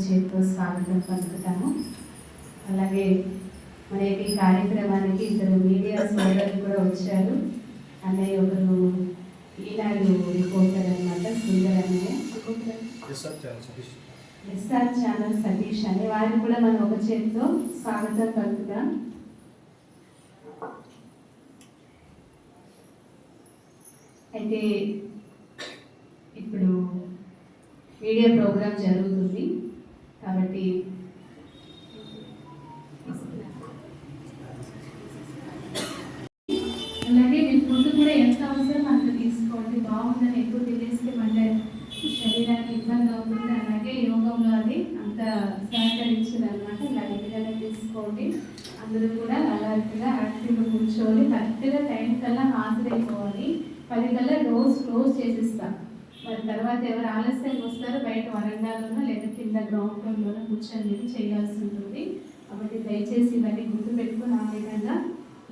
చేతితో స్వాగతం పలుకుతాము. అలాగే మన ఈ కార్యక్రమానికి ఇద్దరు మీడియా సోదరులు కూడా వచ్చారు. అన్నయ్య ఒకరు ఈనాడు రిపోర్టర్ అనమాట, సుందర్ అన్నయ్య, ఎస్ఆర్ ఛానల్ సతీష్ అని, వారిని కూడా మనం ఒక చేతితో స్వాగతం పలుకుతాం. అయితే ఇప్పుడు మీడియా ప్రోగ్రామ్ జరుగుతుంది కాబట్టి అలాగే మీ ఫుడ్ కూడా ఎంత అవసరం అంత తీసుకోండి. బాగుందని ఎక్కువ తినేస్తే మళ్ళీ శరీరానికి ఇబ్బంది అవుతుంది. అలాగే యోగంలో అది అంత సహకరించదు అనమాట. లైట్గానే తీసుకోండి. అందరూ కూడా అలర్ట్గా యాక్టివ్గా కూర్చోవాలి. కరెక్ట్గా టైం కల్లా హాజరైపోవాలి. 10 కల్లా డోర్స్ క్లోజ్ చేసిస్తాం. మరి తర్వాత ఎవరు ఆలస్యంగా వస్తారో బయట వరండాలోనో లేదా కింద గ్రౌండ్ ఫ్లోర్లోనో కూర్చొని చేయాల్సి ఉంటుంది. కాబట్టి దయచేసి ఇవన్నీ గుర్తుపెట్టుకుని ఆ విధంగా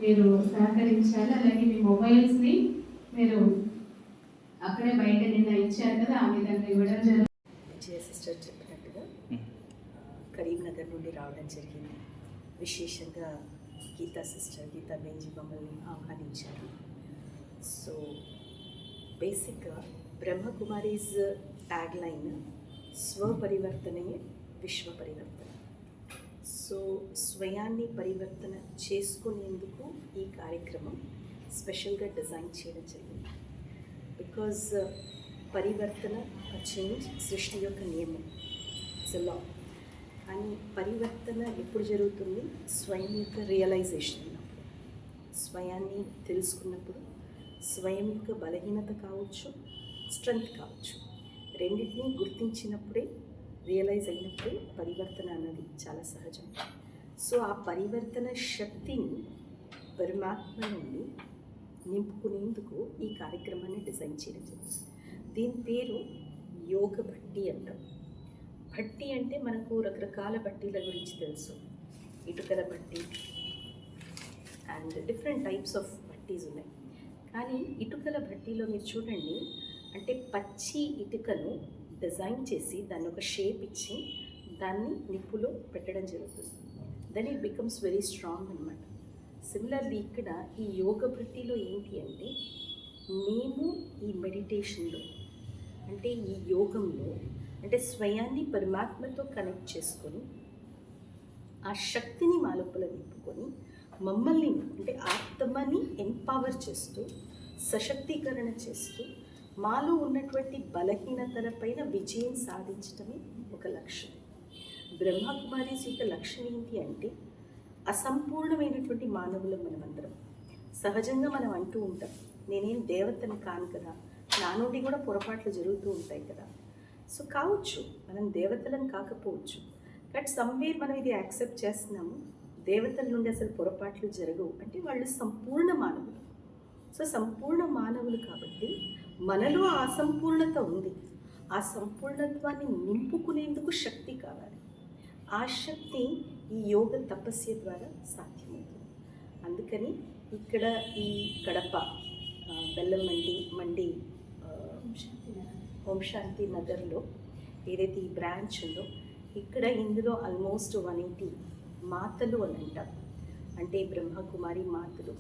మీరు సహకరించాలి. అలాగే మీ మొబైల్స్ని మీరు అక్కడే బయట నిన్న ఇచ్చారు కదా, ఆ విధంగా ఇవ్వడం జరుగుతుంది. విజయ సిస్టర్ చెప్పినట్టుగా కరీంనగర్ నుండి రావడం జరిగింది. విశేషంగా గీతా సిస్టర్, గీతా బెంజీ మమ్మల్ని ఆహ్వానించారు. సో బేసిక్గా బ్రహ్మకుమారీస్ ట్యాగ్ లైన్ స్వపరివర్తనే విశ్వ పరివర్తన. సో స్వయాన్ని పరివర్తన చేసుకునేందుకు ఈ కార్యక్రమం స్పెషల్గా డిజైన్ చేయడం జరిగింది. బికాజ్ పరివర్తన, చేంజ్ సృష్టి యొక్క నియమం, ఇట్స్ లా. కానీ పరివర్తన ఎప్పుడు జరుగుతుంది? స్వయం యొక్క రియలైజేషన్ ఉన్నప్పుడు, స్వయాన్ని తెలుసుకున్నప్పుడు, స్వయం యొక్క బలహీనత కావచ్చు, స్ట్రెంగ్త్ కావచ్చు, రెండింటినీ గుర్తించినప్పుడే, రియలైజ్ అయినప్పుడే పరివర్తన అన్నది చాలా సహజం. సో ఆ పరివర్తన శక్తిని పరమాత్మ నుండి నింపుకునేందుకు ఈ కార్యక్రమాన్ని డిజైన్ చేయడం జరిగింది. దీని పేరు యోగ భట్టి అంటాం. భట్టి అంటే మనకు రకరకాల భట్టీల గురించి తెలుసు. ఇటుకల భట్టి అండ్ డిఫరెంట్ టైప్స్ ఆఫ్ భట్టీస్ ఉన్నాయి. కానీ ఇటుకల భట్టీలో మీరు చూడండి, అంటే పచ్చి ఇటుకను డిజైన్ చేసి దాన్ని ఒక షేప్ ఇచ్చి దాన్ని నిప్పులో పెట్టడం జరుగుతుంది. Then it becomes very strong అనమాట. సిమిలర్లీ ఇక్కడ ఈ యోగ భట్టిలో ఏంటి అంటే, మేము ఈ మెడిటేషన్లో, అంటే ఈ యోగంలో, అంటే స్వయాన్ని పరమాత్మతో కనెక్ట్ చేసుకొని ఆ శక్తిని మా లోపల నింపుకొని మమ్మల్ని, అంటే ఆత్మని ఎంపవర్ చేస్తూ, సశక్తీకరణ చేస్తూ, మాలో ఉన్నటువంటి బలహీనతలపైన విజయం సాధించడమే ఒక లక్ష్యం. బ్రహ్మకుమారీస్ యొక్క లక్ష్యం ఏంటి అంటే, అసంపూర్ణమైనటువంటి మానవులం మనమందరం. సహజంగా మనం అంటూ ఉంటాం, నేనేం దేవతని కాను కదా, నా నుండి కూడా పొరపాట్లు జరుగుతూ ఉంటాయి కదా. సో కావచ్చు, మనం దేవతలను కాకపోవచ్చు, బట్ సమ్వేర్ మనం ఇది యాక్సెప్ట్ చేస్తున్నాము. దేవతల నుండి అసలు పొరపాట్లు జరగవు అంటే వాళ్ళు సంపూర్ణ మానవులు. సో సంపూర్ణ మానవులు కాబట్టి మనలో ఆ అసంపూర్ణత ఉంది. ఆ సంపూర్ణత్వాన్ని నింపుకునేందుకు శక్తి కావాలి. ఆ శక్తి ఈ యోగ తపస్య ద్వారా సాధ్యమవుతుంది. అందుకని ఇక్కడ ఈ కడప బెల్లం మండి ఓం శాంతి నగర్లో ఏదైతే ఈ బ్రాంచ్ ఉందో, ఇక్కడ ఇందులో ఆల్మోస్ట్ 180 మాతలు అని అంటారు, అంటే బ్రహ్మకుమారి మాతలు.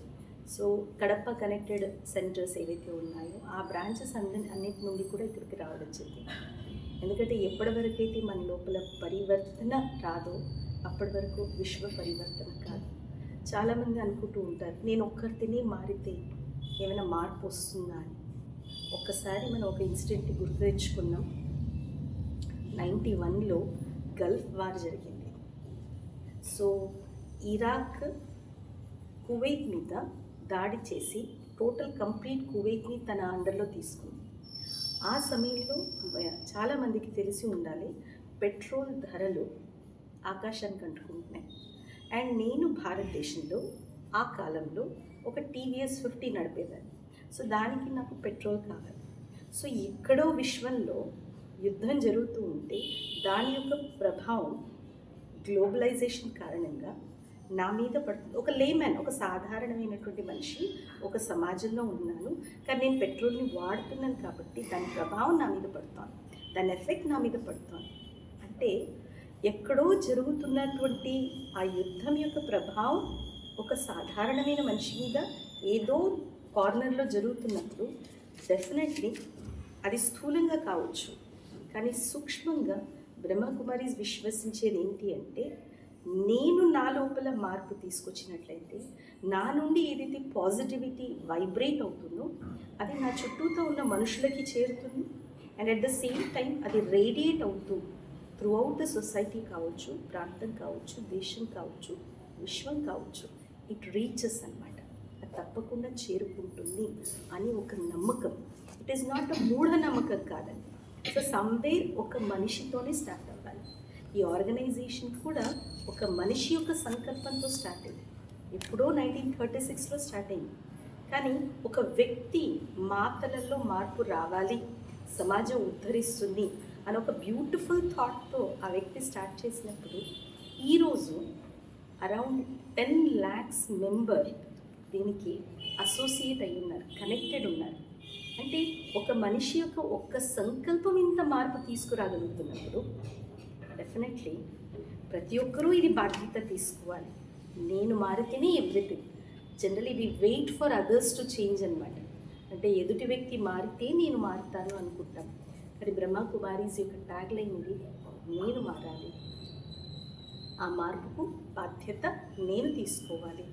సో కడప కనెక్టెడ్ సెంటర్స్ ఏవైతే ఉన్నాయో ఆ బ్రాంచెస్ అన్నిటి నుండి కూడా ఇక్కడికి రావడం జరిగింది. ఎందుకంటే ఎప్పటి వరకు అయితే మన లోపల పరివర్తన రాదో అప్పటి వరకు విశ్వ పరివర్తన కాదు. చాలామంది అనుకుంటూ ఉంటారు, నేను ఒక్కరితిని మారితే ఏమైనా మార్పు వస్తుందా అని. ఒక్కసారి మనం ఒక ఇన్సిడెంట్ని గుర్తు తెచ్చుకున్నాం. 91లో గల్ఫ్ వార్ జరిగింది. సో ఇరాక్ కువైట్ మీద దాడి చేసి టోటల్ కంప్లీట్ కువైట్ని తన అండర్లో తీసుకుంది. ఆ సమయంలో చాలామందికి తెలిసి ఉండాలి, పెట్రోల్ ధరలు ఆకాశానికి అంటుకుంటున్నాయి. అండ్ నేను భారతదేశంలో ఆ కాలంలో ఒక టీవీఎస్ 50 నడిపేదాన్ని. సో దానికి నాకు పెట్రోల్ కావాలి. సో ఎక్కడో విశ్వంలో యుద్ధం జరుగుతూ ఉంటే దాని యొక్క ప్రభావం గ్లోబలైజేషన్ కారణంగా నా మీద పడుతుంది. ఒక లేమ్యాన్, ఒక సాధారణమైనటువంటి మనిషి ఒక సమాజంలో ఉన్నాను, కానీ నేను పెట్రోల్ని వాడుతున్నాను కాబట్టి దాని ప్రభావం నా మీద పడుతోంది, దాని ఎఫెక్ట్ నా మీద పడుతోంది. అంటే ఎక్కడో జరుగుతున్నటువంటి ఆ యుద్ధం యొక్క ప్రభావం ఒక సాధారణమైన మనిషి మీద ఏదో కార్నర్లో జరుగుతున్నప్పుడు డెఫినెట్లీ అది స్థూలంగా కావచ్చు, కానీ సూక్ష్మంగా బ్రహ్మకుమారీస్ విశ్వసించేది ఏంటి అంటే, నేను నా లోపల మార్పు తీసుకొచ్చినట్లయితే నా నుండి ఏదైతే పాజిటివిటీ వైబ్రేట్ అవుతుందో అది నా చుట్టూతో ఉన్న మనుషులకి చేరుతుంది. And at the same time అది రేడియేట్ అవుతూ త్రూ అవుట్ ద సొసైటీ కావచ్చు, ప్రాంతం కావచ్చు, దేశం కావచ్చు, విశ్వం కావచ్చు, ఇట్ రీచెస్ అనమాట. అది తప్పకుండా చేరుకుంటుంది అని ఒక నమ్మకం. ఇట్ ఈస్ నాట్ అ మూఢనమ్మకం కాదండి. సో సమ్వేర్ ఒక మనిషితోనే స్టార్ట్ అవ్వాలి. ఈ ఆర్గనైజేషన్ కూడా ఒక మనిషి యొక్క సంకల్పంతో స్టార్ట్ అయింది. ఎప్పుడో 1936లో స్టార్ట్ అయింది. కానీ ఒక వ్యక్తి మాటలలో మార్పు రావాలి, సమాజం ఉద్ధరిస్తుంది అని ఒక బ్యూటిఫుల్ థాట్తో ఆ వ్యక్తి స్టార్ట్ చేసినప్పుడు ఈరోజు అరౌండ్ 10 lakhs మెంబర్ దీనికి అసోసియేట్ అయి ఉన్నారు, కనెక్టెడ్ ఉన్నారు. అంటే ఒక మనిషి యొక్క ఒక్క సంకల్పం ఇంత మార్పు తీసుకురాగలుగుతున్నప్పుడు డెఫినెట్లీ ప్రతి ఒక్కరూ ఇది బాధ్యత తీసుకోవాలి. నేను మారితేనే everything. Generally we wait for others to change అనమాట. అంటే ఎదుటి వ్యక్తి మారితే నేను మారుతాను అనుకుంటాం. కానీ బ్రహ్మకుమారీస్ యొక్క ట్యాగ్ లైన్ ఇది, నేను మారాలి, ఆ మార్పుకు బాధ్యత నేను తీసుకోవాలి.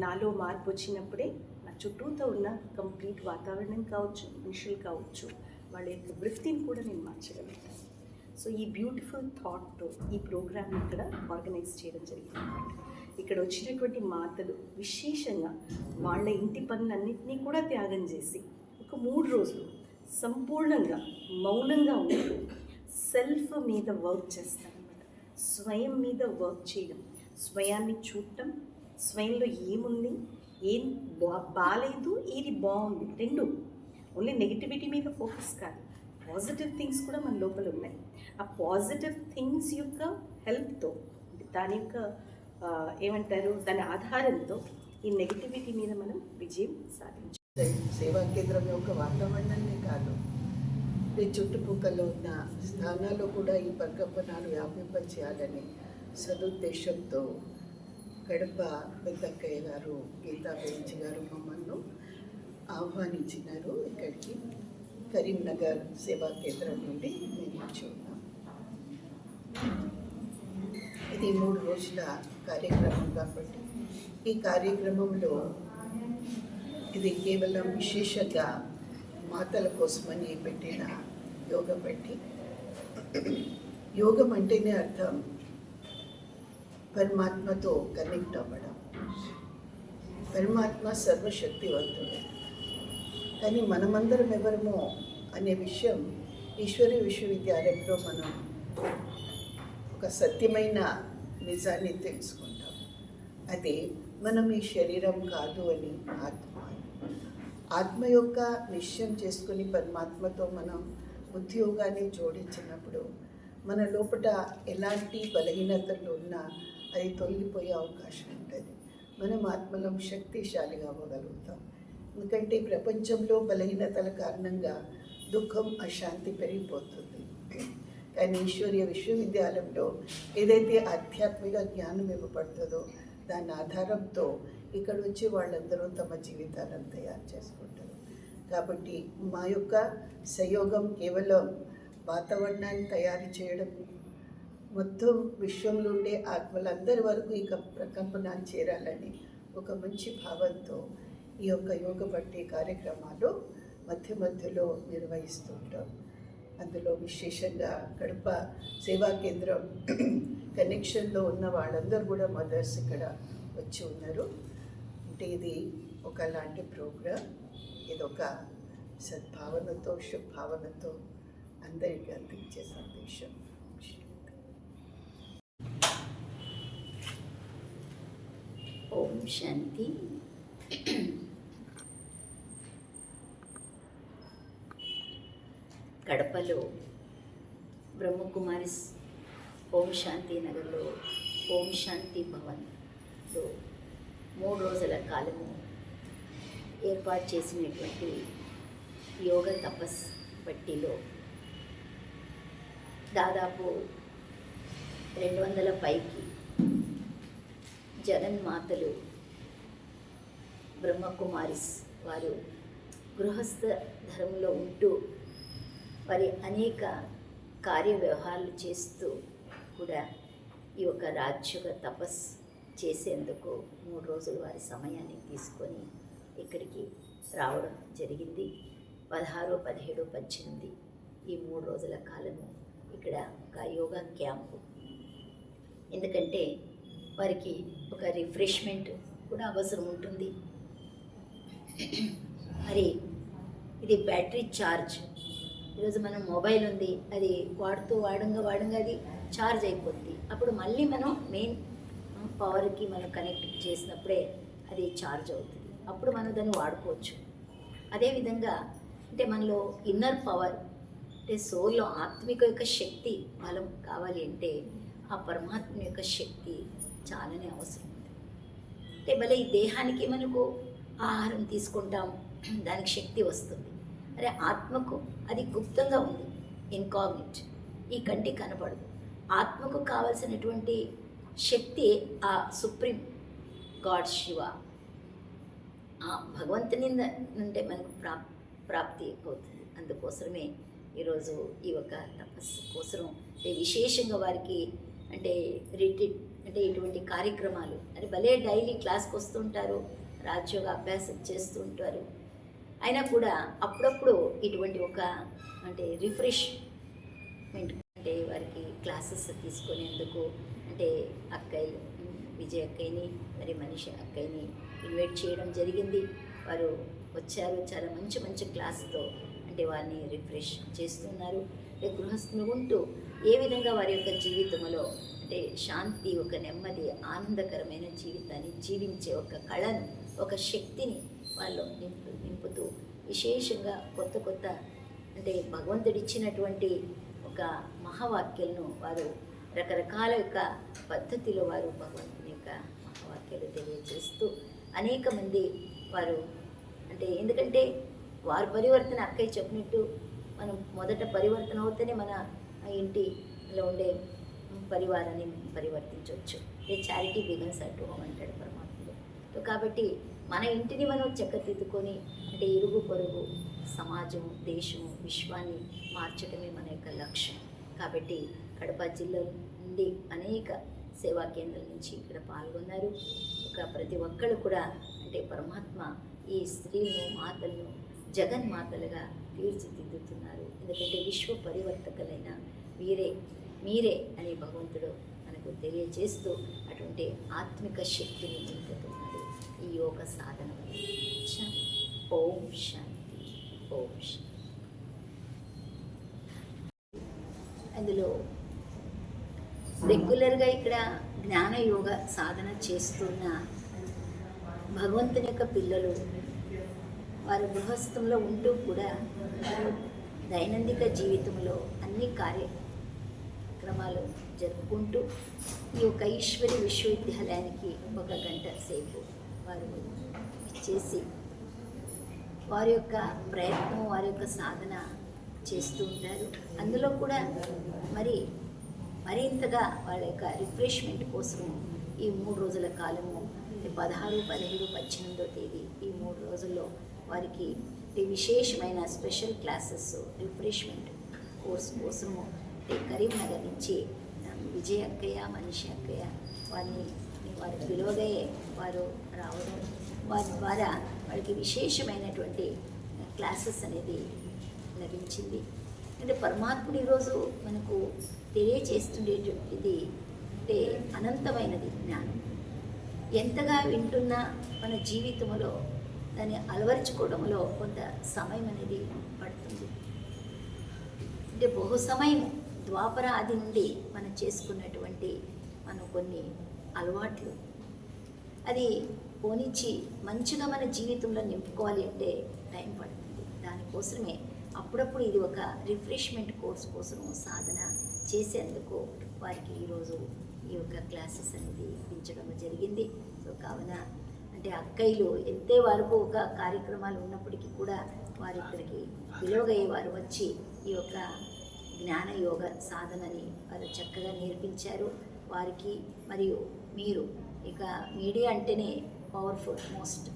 నాలో మార్పు వచ్చినప్పుడే నా చుట్టూతో ఉన్న కంప్లీట్ వాతావరణం కావచ్చు, మనుషులు కావచ్చు, వాళ్ళ యొక్క వృత్తిని కూడా నేను మార్చగలుగుతాను. సో ఈ బ్యూటిఫుల్ థాట్తో ఈ ప్రోగ్రామ్ ఇక్కడ ఆర్గనైజ్ చేయడం జరిగింది. ఇక్కడ వచ్చినటువంటి మాతలు విశేషంగా వాళ్ళ ఇంటి పనులన్నింటినీ కూడా త్యాగం చేసి ఒక 3 రోజులు సంపూర్ణంగా మౌనంగా ఉంటూ సెల్ఫ్ మీద వర్క్ చేస్తారన్నమాట. స్వయం మీద వర్క్ చేయడం, స్వయాన్ని చూడటం, స్వయంలో ఏముంది, ఏం బాగాలేదు, ఏది బాగుంది, రెండు. ఓన్లీ నెగిటివిటీ మీద ఫోకస్ కాదు, పాజిటివ్ థింగ్స్ కూడా మన లోపల ఉన్నాయి. ఆ పాజిటివ్ థింగ్స్ యొక్క హెల్ప్తో, దాని యొక్క ఏమంటారు, దాని ఆధారంతో ఈ నెగిటివిటీ మీద మనం విజయం సాధించాలి. సేవా కేంద్రం యొక్క వాతావరణాన్ని కాదు, ఈ చుట్టుపక్కల ఉన్న స్థానాల్లో కూడా ఈ పరికల్పనలు వ్యాపింపచేయాలని సదుద్దేశంతో కడప పెద్దక్కయ్య గారు, గీతా బెంజి గారు మమ్మల్ని ఆహ్వానించినారు. ఇక్కడికి కరీంనగర్ సేవా కేంద్రం నుండి మేము వచ్చి ఉన్నాం. ఇది 3 రోజుల కార్యక్రమం కాబట్టి ఈ కార్యక్రమంలో ఇది కేవలం విశేషంగా మాతల కోసమని పెట్టిన యోగం పెట్టి, యోగం అంటేనే అర్థం పరమాత్మతో కనెక్ట్ అవ్వడం. పరమాత్మ సర్వశక్తివంతుడు, కానీ మనమందరం ఎవరమో అనే విషయం ఈశ్వరీయ విశ్వవిద్యాలయంలో మనం ఒక సత్యమైన నిజాన్ని తెలుసుకుంటాం. అది మనం ఈ శరీరం కాదు అని ఆత్మ యొక్క నిశ్చయం చేసుకుని పరమాత్మతో మనం ఉద్యోగాన్ని జోడించినప్పుడు మన లోపల ఎలాంటి బలహీనతలు ఉన్నా అది తొలగిపోయే అవకాశం ఉంటుంది. మనం ఆత్మలో శక్తిశాలిగా అవ్వగలుగుతాం. ఎందుకంటే ప్రపంచంలో బలహీనతల కారణంగా దుఃఖం, అశాంతి పెరిగిపోతుంది. కానీ ఈశ్వరీయ విశ్వవిద్యాలయంలో ఏదైతే ఆధ్యాత్మిక జ్ఞానం ఇవ్వబడుతుందో దాని ఆధారంతో ఇక్కడ వచ్చి వాళ్ళందరూ తమ జీవితాలను తయారు చేసుకుంటారు. కాబట్టి మా యొక్క సహయోగం కేవలం వాతావరణాన్ని తయారు చేయడం, మొత్తం విశ్వంలో ఉండే ఆత్మలందరి వరకు ఈ ప్రకంపనాలు చేరాలని ఒక మంచి భావంతో ఈ యొక్క యోగ బట్టి కార్యక్రమాలు మధ్యలో నిర్వహిస్తుంటాం. అందులో విశేషంగా కడప సేవా కేంద్రం కనెక్షన్లో ఉన్న వాళ్ళందరూ కూడా మదర్స్ ఇక్కడ వచ్చి ఉన్నారు. అంటే ఇది ఒకలాంటి ప్రోగ్రాం, ఇదొక సద్భావనతో, శుభావనతో అందరికీ అందించే సందేశం. ఓం శాంతి. కడపలో బ్రహ్మకుమారిస్ ఓం శాంతి నగర్లో ఓం శాంతి భవన్లో 3 రోజుల కాలము ఏర్పాటు చేసినటువంటి యోగ తపస్ బట్టిలో దాదాపు 200 పైకి జగన్మాతలు బ్రహ్మకుమారిస్ వారు గృహస్థ ధర్మంలో ఉంటూ వారి అనేక కార్యవ్యవహారాలు చేస్తూ కూడా ఈ యొక్క రాజ్యోగ తపస్సు చేసేందుకు 3 రోజులు వారి సమయాన్ని తీసుకొని ఇక్కడికి రావడం జరిగింది. 16, 17, 18 ఈ 3 రోజుల కాలము ఇక్కడ ఒక యోగా క్యాంపు. ఎందుకంటే వారికి ఒక రిఫ్రెష్మెంట్ కూడా అవసరం ఉంటుంది. మరి ఇది బ్యాటరీ ఛార్జ్. ఈరోజు మనం మొబైల్ ఉంది, అది వాడంగా అది ఛార్జ్ అయిపోద్ది. అప్పుడు మళ్ళీ మనం మెయిన్ పవర్కి మనం కనెక్ట్ చేసినప్పుడే అది ఛార్జ్ అవుతుంది. అప్పుడు మనం దాన్ని వాడుకోవచ్చు. అదేవిధంగా అంటే మనలో ఇన్నర్ పవర్ అంటే సోల్లో ఆత్మిక యొక్క శక్తి బలం కావాలి అంటే ఆ పరమాత్మ యొక్క శక్తి చాలానే అవసరం ఉంది. అంటే భలే ఈ దేహానికి మనకు ఆహారం తీసుకుంటాం, దానికి శక్తి వస్తుంది. అరే ఆత్మకు అది గుప్తంగా ఉంది, ఇన్కాగ్నిట్, ఈ కంటికి కనపడదు. ఆత్మకు కావలసినటువంటి శక్తి ఆ సుప్రీం గాడ్ శివ, ఆ భగవంతుని నుండే మనకు ప్రాప్తి అవుతుంది. అందుకోసమే ఈరోజు ఈ ఒక తపస్సు కోసం విశేషంగా వారికి అంటే రిట్రీట్ అంటే ఇటువంటి కార్యక్రమాలు అంటే భలే డైలీ క్లాస్కి వస్తుంటారు, రాజ్యోగ అభ్యాసం చేస్తూ ఉంటారు. అయినా కూడా అప్పుడప్పుడు ఇటువంటి ఒక అంటే రిఫ్రెష్మెంట్ అంటే వారికి క్లాసెస్ తీసుకునేందుకు అంటే అక్కయ్యలు విజయ్ అక్కయ్యని మరి మనిషి అక్కయ్యని ఇన్వైట్ చేయడం జరిగింది. వారు వచ్చారు, చాలా మంచి మంచి క్లాస్తో అంటే వారిని రిఫ్రెష్ చేస్తున్నారు. గృహస్థులు ఉంటూ ఏ విధంగా వారి యొక్క జీవితంలో అంటే శాంతి, ఒక నెమ్మది, ఆనందకరమైన జీవితాన్ని జీవించే ఒక కళను, ఒక శక్తిని వాళ్ళు నింపుతూ విశేషంగా కొత్త కొత్త అంటే భగవంతుడిచ్చినటువంటి ఒక మహావాక్యాలను వారు రకరకాల యొక్క పద్ధతిలో వారు భగవంతుని యొక్క మహావాక్యాలు తెలియజేస్తూ అనేక మంది వారు అంటే ఎందుకంటే వారి పరివర్తన అక్కయ్య చెప్పినట్టు మనం మొదట పరివర్తన అవుతేనే మన ఇంటిలో ఉండే పరివారాన్ని పరివర్తించవచ్చు. ఏ చారిటీ బిగిన్స్ అట్ హోమ్ అంటాడు పరమాత్ముడు. కాబట్టి మన ఇంటిని మనం చక్కదిద్దుకొని అంటే ఇరుగు పొరుగు సమాజం, దేశం, విశ్వాన్ని మార్చడమే మన యొక్క లక్ష్యం. కాబట్టి కడప జిల్లా నుండి అనేక సేవా కేంద్రాల నుంచి ఇక్కడ పాల్గొన్నారు. ప్రతి ఒక్కళ్ళు కూడా అంటే పరమాత్మ ఈ స్త్రీలను, మాతలను జగన్మాతలుగా తీర్చిదిద్దుతున్నారు. ఎందుకంటే విశ్వ పరివర్తకులైన మీరే అని భగవంతుడు మనకు తెలియజేస్తూ అటువంటి ఆత్మిక శక్తిని నింపుతున్నాడు ఈ యోగ సాధన వల్ల. ఓం శాంతి, ఓం శాంతి. అందులో రెగ్యులర్గా ఇక్కడ జ్ఞాన యోగ సాధన చేస్తున్న భగవంతుని యొక్క పిల్లలు వారు గృహస్థంలో ఉంటూ కూడా వారు దైనందిక జీవితంలో అన్ని కార్యక్రమాలు జరుపుకుంటూ ఈ యొక్క ఈశ్వరి విశ్వవిద్యాలయానికి 1 గంట సేపు వారు చేసి వారి యొక్క ప్రయత్నం, వారి యొక్క సాధన చేస్తూ ఉంటారు. అందులో కూడా మరింతగా వాళ్ళ యొక్క రిఫ్రెష్మెంట్ కోసం ఈ 3 రోజుల కాలము 16, 17, 18వ తేదీ ఈ 3 రోజుల్లో వారికి విశేషమైన స్పెషల్ క్లాసెస్ రిఫ్రెష్మెంట్ కోర్స్ కోసము కరీంనగర్ నుంచి విజయ్ అక్కయ్య, మనిషి అక్కయ్య వారి పిలువగాయే వారు రావడం, వారి ద్వారా వారికి విశేషమైనటువంటి క్లాసెస్ అనేది లభించింది. అంటే పరమాత్ముడు ఈరోజు మనకు తెలియచేస్తుండేటువంటిది అంటే అనంతమైనది జ్ఞానం. ఎంతగా వింటున్నా మన జీవితంలో దాన్ని అలవరుచుకోవడంలో కొంత సమయం అనేది పడుతుంది. అంటే బహు సమయం ద్వాపర ఆది నుండి మనం చేసుకున్నటువంటి కొన్ని అలవాట్లు అది పోనిచ్చి మంచిగా మన జీవితంలో నింపుకోవాలి అంటే టైం పడుతుంది. దానికోసమే అప్పుడప్పుడు ఇది ఒక రిఫ్రెష్మెంట్ కోర్స్ కోసం సాధన చేసేందుకు వారికి ఈరోజు ఈ యొక్క క్లాసెస్ అనేది ఇప్పించడం జరిగింది. సో కావున అంటే అక్కయ్యలు ఎంతే వరకు ఒక కార్యక్రమాలు ఉన్నప్పటికీ కూడా వారు ఇక్కడికి విలువగయ్యే వారు వచ్చి ఈ యొక్క జ్ఞాన యోగ సాధనని వాళ్ళు చక్కగా నేర్పించారు వారికి. మరియు మీరు ఇక మీడియా అంటేనే పవర్ఫుల్, మోస్ట్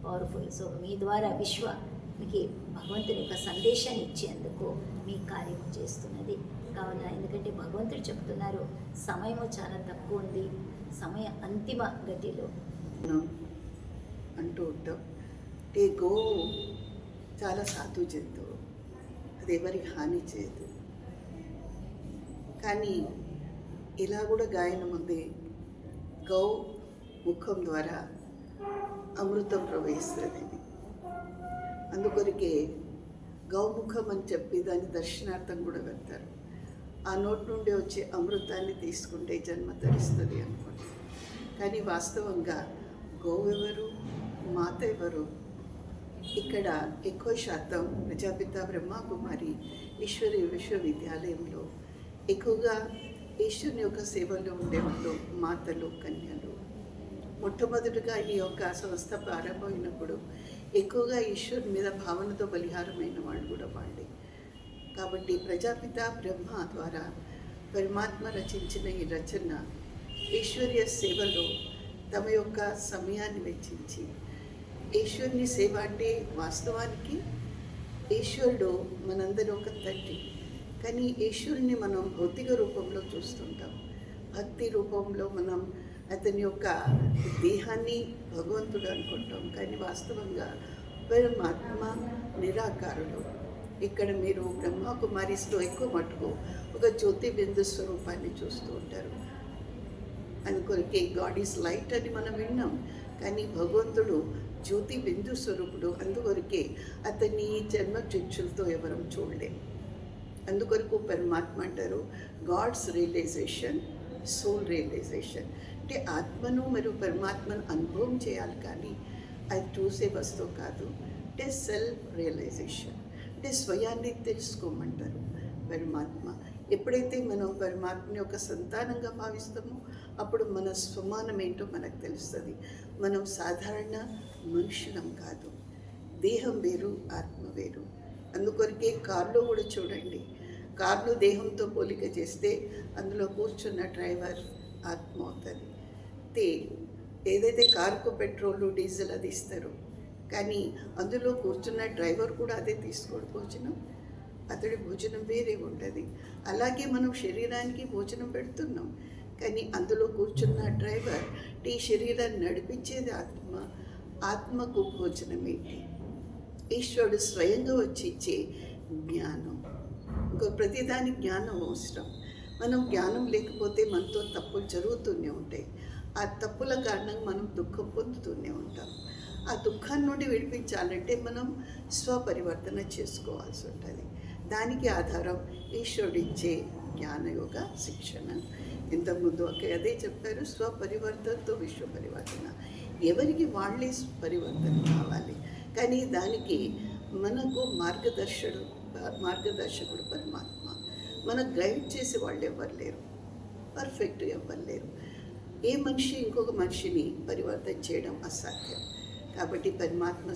పవర్ఫుల్. సో మీ ద్వారా విశ్వానికి భగవంతుని యొక్క సందేశాన్ని ఇచ్చేందుకు మీ కార్యం చేస్తున్నది కావున. ఎందుకంటే భగవంతుడు చెప్తున్నారు సమయము చాలా తక్కువ ఉంది, సమయ అంతిమ గతిలో మనం అంటూ ఉంటాం. గోవు చాలా సాధు జంతువు, అది ఎవరికి హాని చేయదు. కానీ ఇలా కూడా గాయనం ఉంది, గౌ ముఖం ద్వారా అమృతం ప్రవహిస్తుంది. అందుకొరికే గౌముఖం అని చెప్పి దాని దర్శనార్థం కూడా వెళ్తారు. ఆ నోటి నుండి వచ్చే అమృతాన్ని తీసుకుంటే జన్మ ధరిస్తుంది అనుకోండి. కానీ వాస్తవంగా గోవు ఎవరు, మాత ఎవరు? ఇక్కడ ఎక్కువ శాతం ప్రజాపిత బ్రహ్మకుమారి ఈశ్వరీయ విశ్వవిద్యాలయంలో ఎక్కువగా ఈశ్వరుని యొక్క సేవలో ఉండేవాళ్ళు మాతలు, కన్యలు. మొట్టమొదటిగా ఈ యొక్క సంస్థ ప్రారంభమైనప్పుడు ఎక్కువగా ఈశ్వరుని మీద భావనతో బలిహారమైన వాళ్ళు కూడా వాళ్ళే. కాబట్టి ప్రజాపిత బ్రహ్మ ద్వారా పరమాత్మ రచించిన ఈ రచన ఈశ్వరీయ సేవలో తమ యొక్క సమయాన్ని వెచ్చించి, ఈశ్వరుని సేవ అంటే వాస్తవానికి ఈశ్వరుడు మనందరూ ఒక తండ్రి. కానీ ఈశ్వరుని మనం భౌతిక రూపంలో చూస్తుంటాం, భక్తి రూపంలో మనం అతని యొక్క దేహాన్ని భగవంతుడు అనుకుంటాం. కానీ వాస్తవంగా పరమాత్మ నిరాకారుడు. ఇక్కడ మీరు బ్రహ్మకుమారిస్లో ఎక్కువ మటుకు ఒక జ్యోతి బిందు స్వరూపాన్ని చూస్తూ ఉంటారు. అందుకొరికే గాడ్ ఈజ్ లైట్ అని మనం విన్నాం, కానీ భగవంతుడు జ్యోతి బిందు స్వరూపుడు. అందుకొరికే అతన్ని జన్మ చిచ్చులతో ఎవరం చూడలేం. అందుకొరకు పరమాత్మ అంటారు గాడ్స్ రియలైజేషన్, సోల్ రియలైజేషన్. అంటే ఆత్మను మరియు పరమాత్మను అనుభవం చేయాలి, కానీ అది చూసే వస్తువు కాదు. అంటే సెల్ఫ్ రియలైజేషన్, అంటే స్వయాన్ని తెలుసుకోమంటారు పరమాత్మ. ఎప్పుడైతే మనం పరమాత్మని ఒక సంతానంగా భావిస్తామో అప్పుడు మన స్వమానం ఏంటో మనకు తెలుస్తుంది. మనం సాధారణ మనుషులం కాదు, దేహం వేరు, ఆత్మ వేరు. అందుకొరికే కారులో కూడా చూడండి, కారులో దేహంతో పోలిక చేస్తే అందులో కూర్చున్న డ్రైవర్ ఆత్మ అవుతుంది. ఏదైతే కారుకు పెట్రోలు, డీజిల్ అది ఇస్తారు, కానీ అందులో కూర్చున్న డ్రైవర్ కూడా అదే తీసుకోడు భోజనం, అతడి భోజనం వేరే ఉంటుంది. అలాగే మనం శరీరానికి భోజనం పెడుతున్నాం, కానీ అందులో కూర్చున్న డ్రైవర్ ఈ శరీరాన్ని నడిపించేది ఆత్మ. ఆత్మకు భోజనం ఏంటి? ఈశ్వరుడు స్వయంగా వచ్చి ఇచ్చే జ్ఞానం. ఇంకో ప్రతిదాని జ్ఞానం అవసరం. మనం జ్ఞానం లేకపోతే మనతో తప్పులు జరుగుతూనే ఉంటాయి. ఆ తప్పుల కారణంగా మనం దుఃఖం పొందుతూనే ఉంటాం. ఆ దుఃఖాన్ని నుండి విడిపించాలంటే మనం స్వపరివర్తన చేసుకోవాల్సి ఉంటుంది. దానికి ఆధారం ఈశ్వరుడు ఇచ్చే జ్ఞానయోగ శిక్షణ. ఇంతకుముందు అదే చెప్పారు, స్వపరివర్తనతో విశ్వ పరివర్తన. ఎవరికి వాళ్ళే పరివర్తన కావాలి, కానీ దానికి మనకు మార్గదర్శకుడు పరమాత్మ. మనకు గైడ్ చేసే వాళ్ళు ఎవరు లేరు, పర్ఫెక్ట్ ఎవరు లేరు. ఏ మనిషి ఇంకొక మనిషిని పరివర్తన చేయడం అసాధ్యం. కాబట్టి పరమాత్మ